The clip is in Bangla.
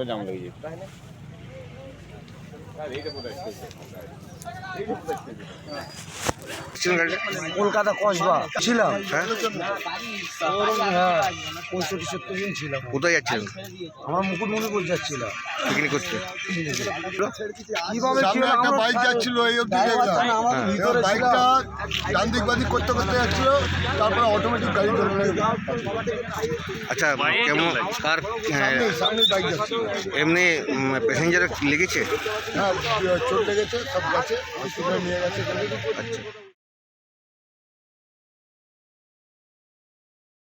জাম লেগে কলকাতা কসবা ছিলাম। হ্যাঁ 65-70 জন ছিলাম। কোথায় যাচ্ছিলেন? আমার মুকুটমণিপুর যাচ্ছিলাম পিকনিক করতে। কিভাবে সামনে একটা বাইক যাচ্ছিল, এই অবধি দেখলাম বাইকটা ডান দিক বাদিক করতে করতে যাচ্ছিল, তারপরে অটোমেটিক গাড়ি ধরে নেবে। আচ্ছা, কেমন কার সামনে বাইক যাচ্ছিল, এমনি প্যাসেঞ্জার লেগেছে? হ্যাঁ চোট লেগেছে, সব গেছে, হসপিটালে নিয়ে গেছে। আচ্ছা।